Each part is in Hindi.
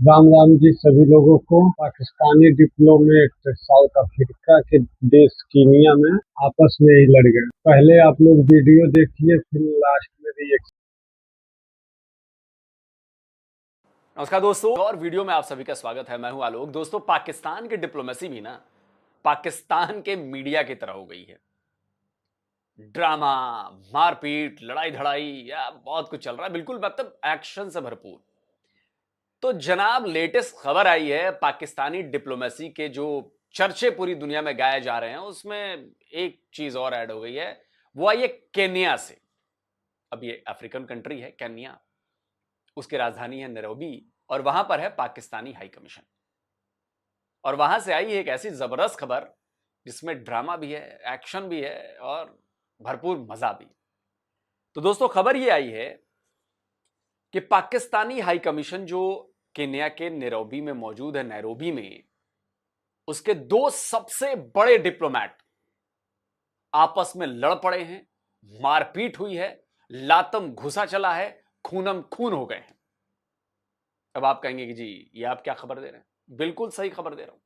राम राम जी सभी लोगों को। पाकिस्तानी डिप्लोमेट साउथ अफ्रीका के देश कीनिया में आपस में ही लड़ गए। पहले आप लोग वीडियो देखिए, फिर लास्ट में रिएक्शन। नमस्कार दोस्तों, और वीडियो में आप सभी का स्वागत है। मैं हूं आलोक। दोस्तों, पाकिस्तान की डिप्लोमेसी भी ना पाकिस्तान के मीडिया की तरह हो गई है। ड्रामा, मारपीट, लड़ाई धड़ाई या बहुत कुछ चल रहा है, बिल्कुल मतलब एक्शन से भरपूर। तो जनाब, लेटेस्ट खबर आई है पाकिस्तानी डिप्लोमेसी के जो चर्चे पूरी दुनिया में गाए जा रहे हैं, उसमें एक चीज और ऐड हो गई है। वो आई है केन्या से। अब ये अफ्रीकन कंट्री है केन्या, उसकी राजधानी है नैरोबी, और वहां पर है पाकिस्तानी हाई कमीशन। और वहां से आई एक ऐसी जबरदस्त खबर जिसमें ड्रामा भी है, एक्शन भी है और भरपूर मजा भी। तो दोस्तों, खबर ये आई है कि पाकिस्तानी हाई कमीशन जो केन्या के नैरोबी में मौजूद है, नैरोबी में, उसके दो सबसे बड़े डिप्लोमेट आपस में लड़ पड़े हैं, मारपीट हुई है, लातम घुसा चला है, खूनम खून हो गए हैं। अब आप कहेंगे कि जी, ये आप क्या खबर दे रहे हैं? बिल्कुल सही खबर दे रहा हूं।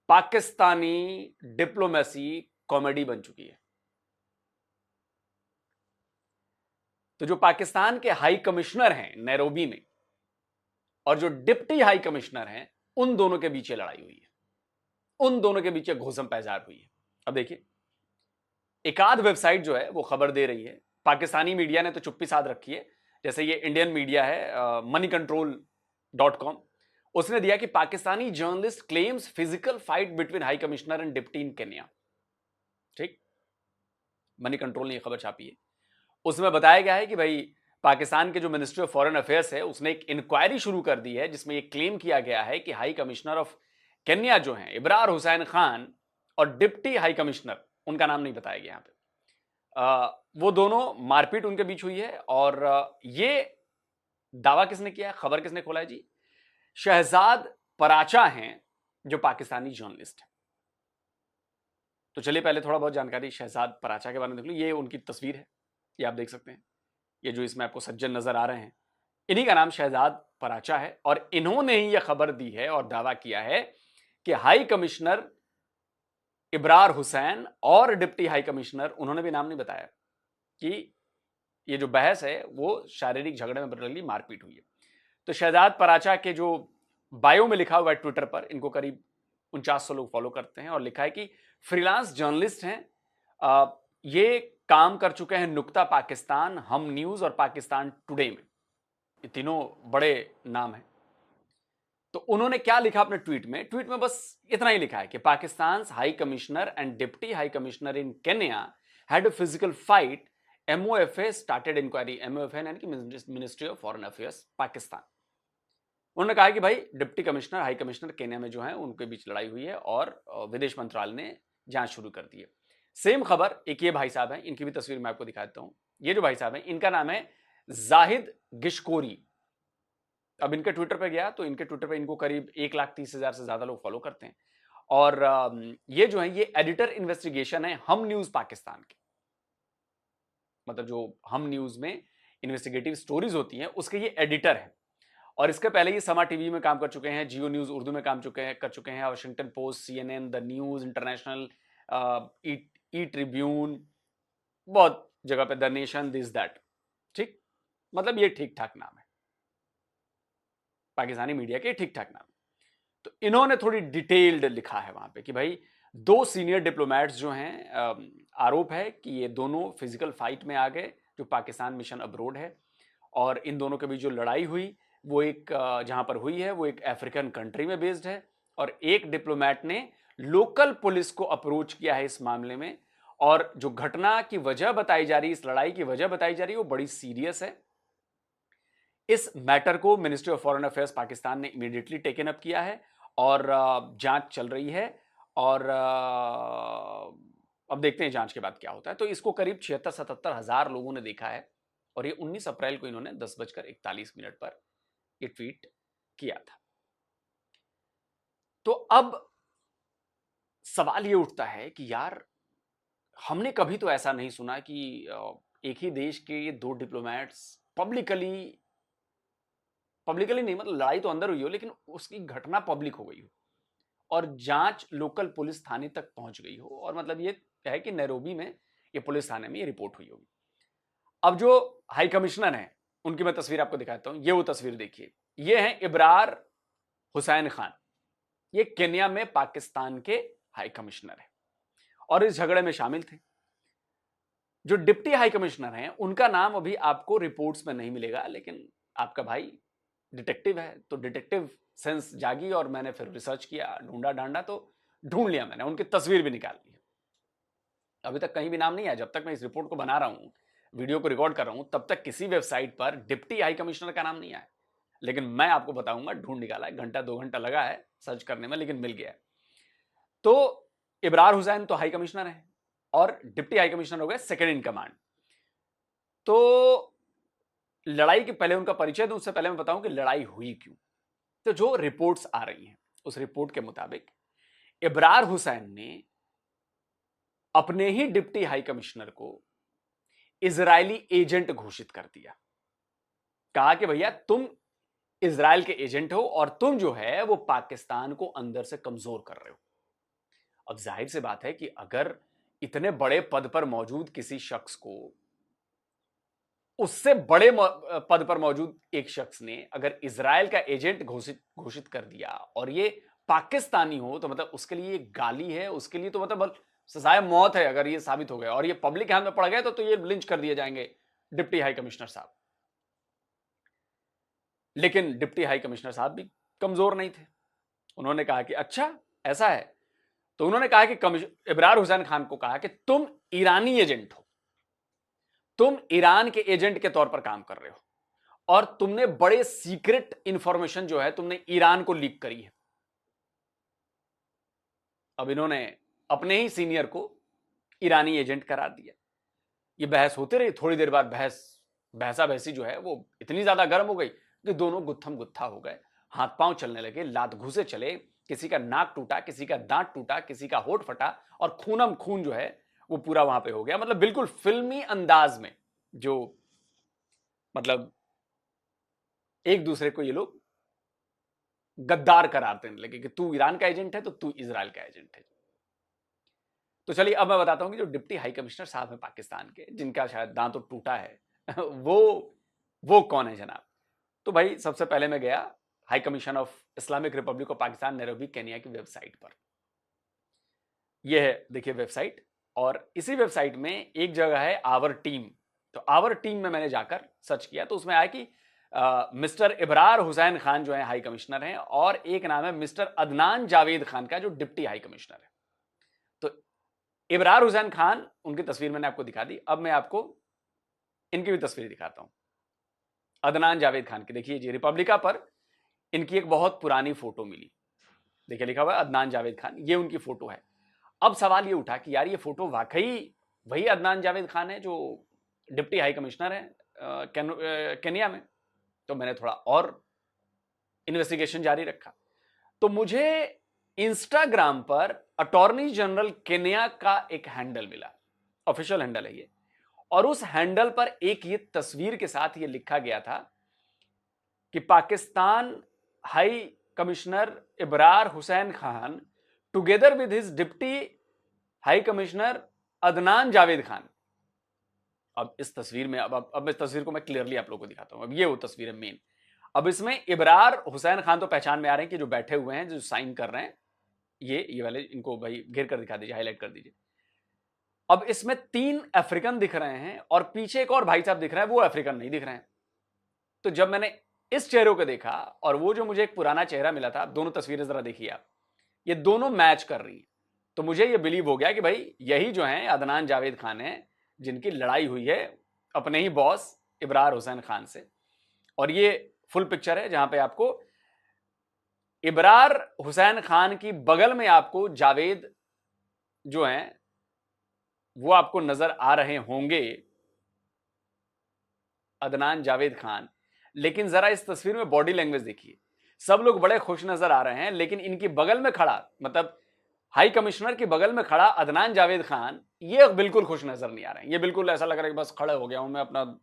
पाकिस्तानी डिप्लोमेसी कॉमेडी बन चुकी है। तो जो पाकिस्तान के हाई कमिश्नर हैं नैरोबी में, और जो डिप्टी हाई कमिश्नर हैं, उन दोनों के बीच लड़ाई हुई है, उन दोनों के बीच घूसम पैजार हुई है। अब देखिए, एक आध वेबसाइट जो है वो खबर दे रही है, पाकिस्तानी मीडिया ने तो चुप्पी साध रखी है। जैसे ये इंडियन मीडिया है, moneycontrol.com, उसने दिया कि Pakistani journalist claims physical fight between high commissioner and deputy in Kenya. ठीक, मनी कंट्रोल ने यह खबर छापी है। उसमें बताया गया है कि भाई, पाकिस्तान के जो मिनिस्ट्री ऑफ फॉरेन अफेयर्स है, उसने एक इंक्वायरी शुरू कर दी है जिसमें यह क्लेम किया गया है कि हाई कमिश्नर ऑफ केन्या जो हैं इब्रार हुसैन खान, और डिप्टी हाई कमिश्नर, उनका नाम नहीं बताया गया यहां पे, वो दोनों मारपीट उनके बीच हुई है। और ये दावा किसने किया है, खबर किसने खोला है जी? शहजाद पराचा हैं, जो पाकिस्तानी जर्नलिस्ट है। तो चलिए पहले थोड़ा बहुत जानकारी शहजाद पराचा के बारे में देख लो। ये उनकी तस्वीर है, ये आप देख सकते हैं। ये जो इसमें आपको सज्जन नजर आ रहे हैं, इन्हीं का नाम शहजाद पराचा है, और इन्होंने ही यह खबर दी है और दावा किया है कि हाई कमिश्नर इब्रार हुसैन और डिप्टी हाई कमिश्नर, उन्होंने भी नाम नहीं बताया, कि ये जो बहस है वो शारीरिक झगड़े में बदल गई, मारपीट हुई है। तो शहजाद पराचा के जो बायो में लिखा हुआ है ट्विटर पर, इनको करीब 4900 लोग फॉलो करते हैं, और लिखा है कि फ्रीलांस जर्नलिस्ट हैं, ये काम कर चुके हैं नुक्ता पाकिस्तान, हम न्यूज और पाकिस्तान टुडे में। ये तीनों बड़े नाम हैं। तो उन्होंने क्या लिखा अपने ट्वीट में? ट्वीट में बस इतना ही लिखा है कि Pakistan high commissioner and deputy high commissioner in Kenya had a physical fight, MOFA started inquiry. MOFA यानी कि ministry of foreign affairs Pakistan. उन्होंने कहा कि भाई, deputy commissioner high commissioner Kenya में जो है उनके बीच लड़ाई हुई है, और विदेश मंत्रालय ने जांच शुरू कर दी है। सेम खबर एक ये भाई साहब हैं, इनकी भी तस्वीर मैं आपको दिखा देता हूं। ये जो भाई साहब हैं, इनका नाम है जाहिद गिशकोरी। अब इनके ट्विटर पे गया तो इनके ट्विटर पे इनको करीब 1,30,000 से ज्यादा लोग फॉलो करते हैं। और ये जो है, ये एडिटर इन्वेस्टिगेशन है हम न्यूज पाकिस्तान के, मतलब जो हम न्यूज में इन्वेस्टिगेटिव स्टोरीज होती हैं उसके ये एडिटर हैं। और इसके पहले ये समा टीवी में काम कर चुके हैं, जियो न्यूज उर्दू में काम कर चुके हैं, Washington post, CNN, the news international, E Tribune, बहुत जगह पे, द नेशन, दिस दैट। ठीक, मतलब ये ठीक ठाक नाम है, पाकिस्तानी मीडिया के ठीक ठाक नाम। तो इन्होंने थोड़ी डिटेल्ड लिखा है वहां पे कि भाई, दो सीनियर डिप्लोमेट्स जो हैं, आरोप है कि ये दोनों फिजिकल फाइट में आ गए, जो पाकिस्तान मिशन अब्रोड है। और इन दोनों के बीच जो लड़ाई हुई, वो एक जहां पर हुई है वो एक अफ्रीकन कंट्री में बेस्ड है। और एक डिप्लोमेट ने लोकल पुलिस को अप्रोच किया है इस मामले में। और जो घटना की वजह बताई जा रही है, इस लड़ाई की वजह बताई जा रही है, वो बड़ी सीरियस है। इस मैटर को ministry of foreign affairs Pakistan ने इमीडिएटली टेकन अप किया है, और जांच चल रही है। और अब देखते हैं जांच के बाद क्या होता है। तो इसको करीब 76-77 हजार लोगों ने देखा है, और ये 19 अप्रैल को इन्होंने 10:41 पर ये ट्वीट किया था। तो अब सवाल ये उठता है कि यार, हमने कभी तो ऐसा नहीं सुना कि एक ही देश के ये दो डिप्लोमेट्स पब्लिकली पब्लिकली नहीं, मतलब लड़ाई तो अंदर हुई हो लेकिन उसकी घटना पब्लिक हो गई हो और जांच लोकल पुलिस थाने तक पहुंच गई हो, और मतलब ये है कि नैरोबी में ये पुलिस थाने में ये रिपोर्ट हुई होगी। अब जो हाई कमिश्नर हैं उनकी मैं तस्वीर आपको दिखाता हूं। ये वो तस्वीर देखिए, ये हैं इब्रार हुसैन खान, ये केन्या में पाकिस्तान के हाई कमिश्नर हैं और इस झगड़े में शामिल थे। जो डिप्टी हाई कमिश्नर हैं उनका नाम अभी आपको रिपोर्ट्स में नहीं मिलेगा, लेकिन आपका भाई डिटेक्टिव है तो डिटेक्टिव सेंस जागी और मैंने फिर रिसर्च किया, ढूंढा ढांडा तो ढूंढ लिया मैंने, उनकी तस्वीर भी निकाल ली। अभी तक कहीं भी नाम नहीं आया, जब तक मैं इस रिपोर्ट को बना रहा हूं, वीडियो को रिकॉर्ड कर रहा हूं, तब तक किसी वेबसाइट पर डिप्टी हाई कमिश्नर का नाम नहीं आया। लेकिन मैं आपको बताऊंगा, ढूंढ निकाला है, घंटा 2 घंटा लगा है सर्च करने में, लेकिन मिल गया। तो इब्रार हुसैन तो हाई कमिश्नर है और डिप्टी हाई कमिश्नर हो गए सेकेंड इन कमांड। तो लड़ाई के पहले उनका परिचय दूं, उससे पहले मैं बताऊं कि लड़ाई हुई क्यों। तो जो रिपोर्ट्स आ रही हैं उस रिपोर्ट के मुताबिक इब्रार हुसैन ने अपने ही डिप्टी हाई कमिश्नर को इजरायली एजेंट घोषित कर दिया। कहा कि भैया तुम इजराइल के एजेंट हो और तुम जो है वो पाकिस्तान को अंदर से कमजोर कर रहे हो। अब जाहिर सी बात है कि अगर इतने बड़े पद पर मौजूद किसी शख्स को उससे बड़े पद पर मौजूद एक शख्स ने अगर इजराइल का एजेंट घोषित कर दिया और ये पाकिस्तानी हो, तो मतलब उसके लिए गाली है, उसके लिए तो मतलब सजाए मौत है अगर ये साबित हो गया और ये पब्लिक हाथ में पड़ गया तो ये लिंच कर दिए जाएंगे डिप्टी हाई कमिश्नर साहब। लेकिन डिप्टी हाई कमिश्नर साहब भी कमजोर नहीं थे। उन्होंने कहा कि अच्छा ऐसा है, तो उन्होंने कहा कि इब्रार हुसैन खान को कहा कि तुम ईरानी एजेंट हो, तुम ईरान के एजेंट के तौर पर काम कर रहे हो और तुमने बड़े सीक्रेट इंफॉर्मेशन जो है तुमने ईरान को लीक करी है। अब इन्होंने अपने ही सीनियर को ईरानी एजेंट करार दिया। ये बहस होते रही, थोड़ी देर बाद बहसा बहसी जो है वो इतनी ज्यादा गर्म हो गई कि दोनों गुत्थम गुत्था हो गए, हाथ पांव चलने लगे, लात घूसे चले, किसी का नाक टूटा, किसी का दांत टूटा, किसी का होठ फटा और खूनम खून जो है वो पूरा वहां पे हो गया। मतलब बिल्कुल फिल्मी अंदाज में जो मतलब एक दूसरे को ये लोग गद्दार करार देने लगे कि तू ईरान का एजेंट है तो तू इजराइल का एजेंट है। तो चलिए अब मैं बताता हूं कि जो डिप्टी हाई कमिश्नर साहब है पाकिस्तान के, जिनका शायद दांत तो टूटा है वो कौन है जनाब। तो भाई सबसे पहले मैं गया high commission of Islamic Republic of Pakistan Nairobi Kenya की वेबसाइट पर। यह है देखिए वेबसाइट, और इसी वेबसाइट में एक जगह है आवर टीम। तो आवर टीम में मैंने जाकर सर्च किया तो उसमें आया कि मिस्टर इब्रार हुसैन खान जो है हाई कमिश्नर हैं और एक नाम है मिस्टर अदनान जावेद खान का जो डिप्टी हाई कमिश्नर है। तो इब्रार हुसैन खान उनकी तस्वीर मैंने आपको दिखा दी, अब मैं आपको इनकी भी तस्वीर दिखाता हूं अदनान जावेद खान की। देखिए जी रिपब्लिका पर इनकी एक बहुत पुरानी फोटो मिली, देखिए लिखा हुआ है अदनान जावेद खान, ये उनकी फोटो है। अब सवाल ये उठा कि यार ये फोटो वाकई वही अदनान जावेद खान है जो डिप्टी हाई कमिश्नर है केनिया में। तो मैंने थोड़ा और इन्वेस्टिगेशन जारी रखा तो मुझे इंस्टाग्राम पर अटॉर्नी जनरल केनिया का एक हैंडल मिला, ऑफिशियल हैंडल है ये, और उस हैंडल पर एक ये तस्वीर के साथ ये लिखा गया था कि Pakistan high commissioner Ibrar Hussain Khan together with his deputy high commissioner Adnan Javed Khan. अब इस तस्वीर में अब इस तस्वीर को मैं क्लियरली आप लोगों को दिखाता हूं। अब ये वो तस्वीर है मेन। अब इसमें इब्रार हुसैन खान तो पहचान में आ रहे हैं कि जो बैठे हुए हैं, जो साइन कर रहे हैं, ये वाले, इनको भाई घेर कर दिखा दीजिए, हाईलाइट कर दीजिए। अब इसमें 3 अफ्रीकन दिख रहे हैं और पीछे एक और भाई साहब दिख रहे हैं, वो अफ्रीकन नहीं दिख रहे हैं। तो जब मैंने इस चेहरों को देखा और वो जो मुझे एक पुराना चेहरा मिला था, दोनों तस्वीरें जरा देखिए आप, ये दोनों मैच कर रही हैं। तो मुझे ये बिलीव हो गया कि भाई यही जो है अदनान जावेद खान है जिनकी लड़ाई हुई है अपने ही बॉस इब्रार हुसैन खान से। और ये फुल पिक्चर है जहां पे आपको इब्रार हुसैन खान की बगल में आपको जावेद जो हैं वो आपको नजर आ रहे होंगे, अदनान जावेद खान। लेकिन जरा इस तस्वीर में बॉडी लैंग्वेज देखिए, सब लोग बड़े खुश नजर आ रहे हैं, लेकिन इनकी बगल में खड़ा, मतलब हाई कमिश्नर की बगल में खड़ा अदनान जावेद खान, ये बिल्कुल खुश नजर नहीं आ रहे हैं। ये बिल्कुल ऐसा लग रहा है कि बस खड़े हो गया हूं मैं, अपना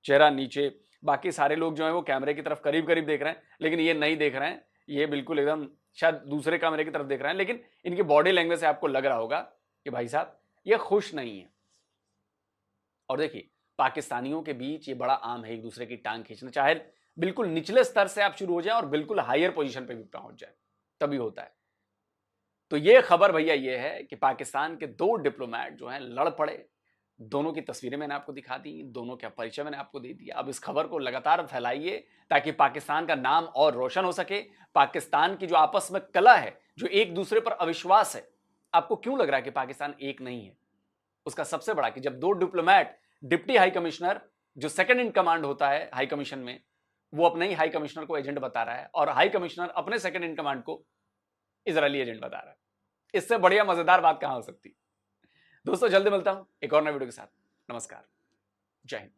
चेहरा नीचे बाकी सारे लोग जो हैं वो कैमरे की तरफ करीब करीब देख रहे हैं, लेकिन ये नहीं देख रहे हैं, ये बिल्कुल एकदम शायद दूसरे कैमरे की तरफ देख रहे हैं, लेकिन इनकी बॉडी लैंग्वेज से आपको लग रहा होगा कि भाई साहब ये खुश नहीं है। और देखिए, पाकिस्तानियों के बीच ये बड़ा आम है एक दूसरे की टांग खींचना, चाहे बिल्कुल निचले स्तर से आप शुरू हो जाए और बिल्कुल हायर पोजीशन पे भी पहुंच जाए, तभी होता है। तो ये खबर भैया ये है कि पाकिस्तान के दो डिप्लोमेट जो हैं लड़ पड़े। दोनों की तस्वीरें मैंने आपको दिखा दी, दोनों का परिचय मैंने आपको दे दिया। अब इस खबर को लगातार फैलाइए ताकि पाकिस्तान का नाम और रोशन हो सके। पाकिस्तान की जो आपस में कला है, जो एक दूसरे पर अविश्वास है, आपको क्यों लग रहा है कि पाकिस्तान एक नहीं है? उसका सबसे बड़ा कि जब दो डिप्लोमेट, डिप्टी हाई कमिश्नर जो सेकंड इन कमांड होता है हाई कमीशन में, वो अपने ही हाई कमिश्नर को एजेंट बता रहा है और हाई कमिश्नर अपने सेकंड इन कमांड को इजरायली एजेंट बता रहा है। इससे बढ़िया मजेदार बात कहां हो सकती? दोस्तों जल्दी मिलता हूं एक और नए वीडियो के साथ। नमस्कार, जय हिंद।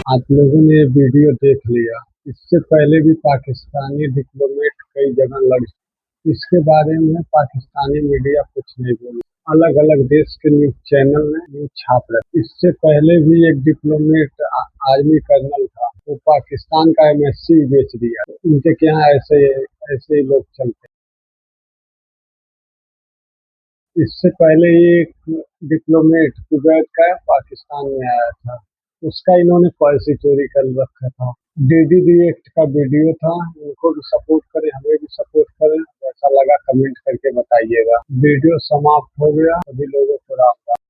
आप लोगों ने ये वीडियो देख लिया। इससे पहले भी पाकिस्तानी डिप्लोमेट कई जगह लड़, इसके बारे में पाकिस्तानी मीडिया कुछ नहीं बोली। अलग अलग देश के न्यूज चैनल ने न्यूज छाप रहे। इससे पहले भी एक डिप्लोमेट आर्मी कर्नल था, वो पाकिस्तान का एमएससी बेच दिया। उनके यहाँ ऐसे ऐसे ही लोग चलते। इससे पहले एक डिप्लोमेट कुवैत का पाकिस्तान में आया था, उसका इन्होंने पर्स ही चोरी कर रखा था। डीडी रिएक्ट का वीडियो था, इनको भी सपोर्ट करें, हमें भी सपोर्ट करें। ऐसा लगा कमेंट करके बताइएगा। वीडियो समाप्त हो गया, सभी लोगों को राम राम।